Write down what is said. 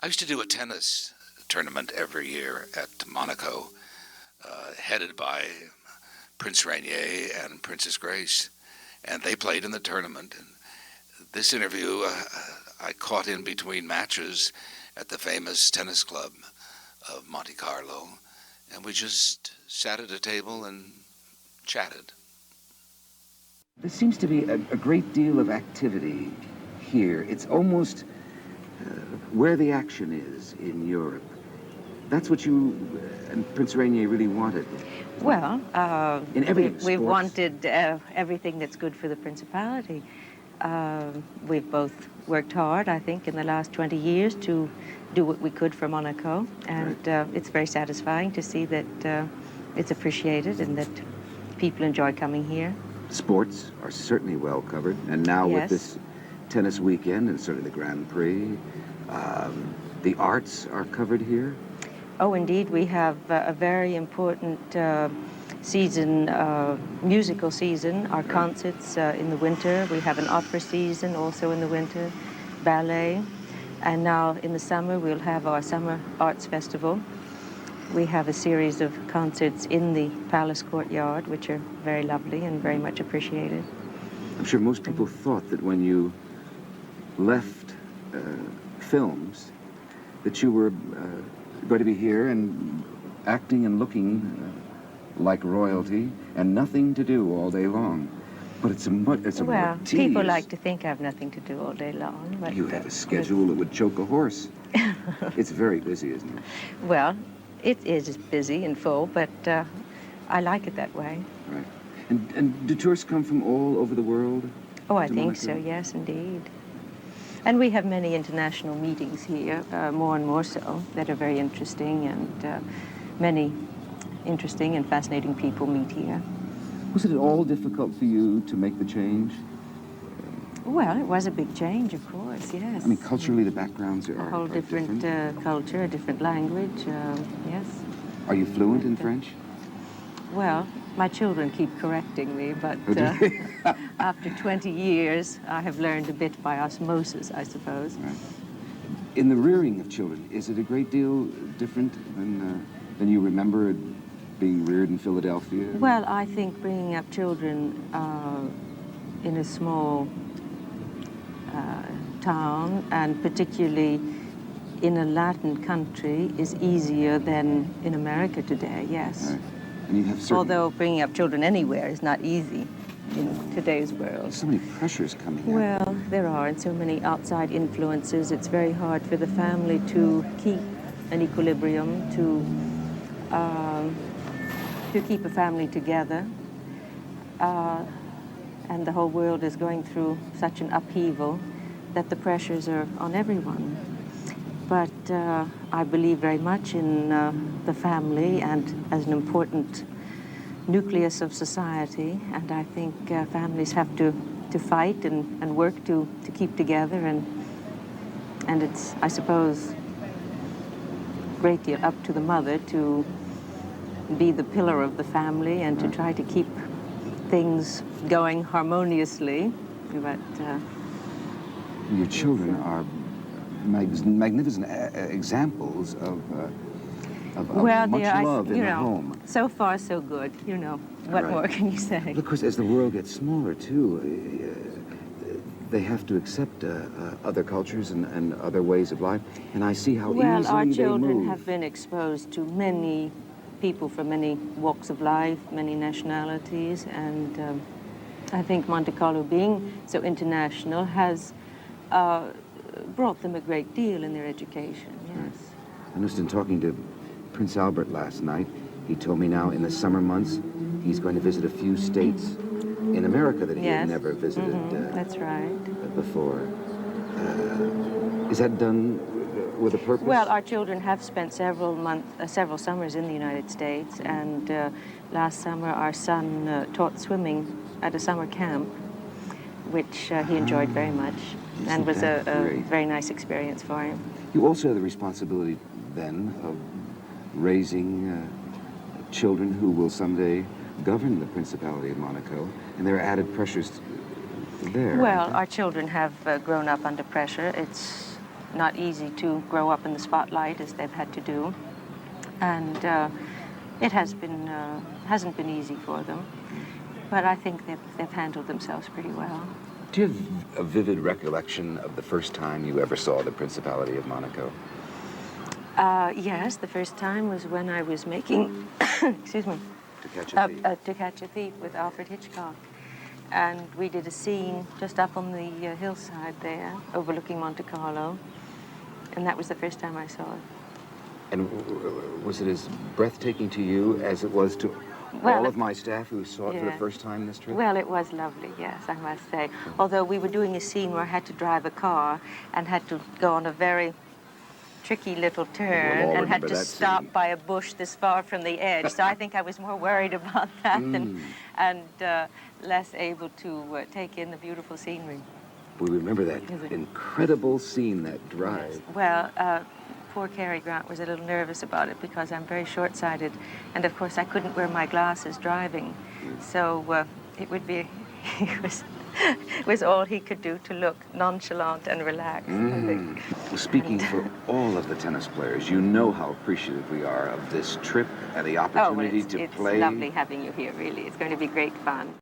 I used to do a tennis tournament every year at Monaco, headed by Prince Rainier and Princess Grace, and they played in the tournament. And this interview I caught in between matches at the famous tennis club of Monte Carlo, and we just sat at a table and chatted. There seems to be a great deal of activity here. It's almost where the action is in Europe. That's what you and Prince Rainier really wanted. Well, in everything, we've wanted everything that's good for the Principality. We've both worked hard, I think, in the last 20 years to do what we could for Monaco, and right. It's very satisfying to see that it's appreciated and that people enjoy coming here. Sports are certainly well covered, and now Yes. with this tennis weekend and certainly the Grand Prix, the arts are covered here. Oh, indeed, we have a very important season, musical season, our right. concerts in the winter. We have an opera season also in the winter, ballet, and now in the summer we'll have our Summer Arts Festival. We have a series of concerts in the Palace Courtyard, which are very lovely and very much appreciated. I'm sure most people thought that when you left films that you were going to be here and acting and looking like royalty and nothing to do all day long. But it's a more tedious. People like to think I have nothing to do all day long. But, you have a schedule that would choke a horse. It's very busy, isn't it? Well, it is busy and full, but I like it that way. Right. And do tourists come from all over the world? Oh, I think Monaco? so, yes, indeed. And we have many international meetings here, more and more so, that are very interesting, and many interesting and fascinating people meet here. Was it at all difficult for you to make the change? Well, it was a big change, of course, yes. I mean, culturally, the backgrounds are a whole different culture, a different language, yes. Are you fluent in French? Well, my children keep correcting me, but after 20 years, I have learned a bit by osmosis, I suppose. Right. In the rearing of children, is it a great deal different than you remember being reared in Philadelphia? Well, I think bringing up children in a small town, and particularly in a Latin country, is easier than in America today, yes. Right. And you have certain... Although bringing up children anywhere is not easy in today's world. There's so many pressures coming in. Well, there are, and so many outside influences. It's very hard for the family to keep an equilibrium, to keep a family together. And the whole world is going through such an upheaval that the pressures are on everyone. But I believe very much in the family and as an important nucleus of society, and I think families have to fight and work to keep together, and it's, I suppose, a great deal up to the mother to be the pillar of the family and to try to keep things going harmoniously. But your children are magnificent examples of much love in the home. So far, so good. You know, what right. more can you say? Of course, as the world gets smaller, too, they have to accept other cultures and other ways of life. And I see how easily they move. Well, our children have been exposed to many people from many walks of life, many nationalities, and I think Monte Carlo, being so international, has brought them a great deal in their education, yes. I noticed in talking to Prince Albert last night, he told me now in the summer months he's going to visit a few states in America that he had never visited that's right. before. Is that done with a purpose? Well, our children have spent several summers in the United States, and last summer our son taught swimming at a summer camp, which he enjoyed very much, and was a very nice experience for him. You also have the responsibility, then, of raising children who will someday govern the Principality of Monaco, and there are added pressures there. Well, our children have grown up under pressure. It's not easy to grow up in the spotlight as they've had to do. And it hasn't been easy for them. But I think they've handled themselves pretty well. Do you have a vivid recollection of the first time you ever saw the Principality of Monaco? Yes, the first time was when I was making, excuse me, To Catch a Thief? To Catch a Thief with Alfred Hitchcock. And we did a scene just up on the hillside there, overlooking Monte Carlo. And that was the first time I saw it. And was it as breathtaking to you as it was to all of my staff who saw it for the first time this trip? Well, it was lovely, yes, I must say. Although we were doing a scene where I had to drive a car and had to go on a very tricky little turn and had to stop by a bush this far from the edge. So I think I was more worried about that and less able to take in the beautiful scenery. We remember that incredible scene, that drive. Yes. Well, poor Cary Grant was a little nervous about it because I'm very short-sighted, and of course I couldn't wear my glasses driving, so it would be, it was all he could do to look nonchalant and relaxed, I think. Well, speaking for all of the tennis players, you know how appreciative we are of this trip and the opportunity to play. It's lovely having you here, really. It's going to be great fun.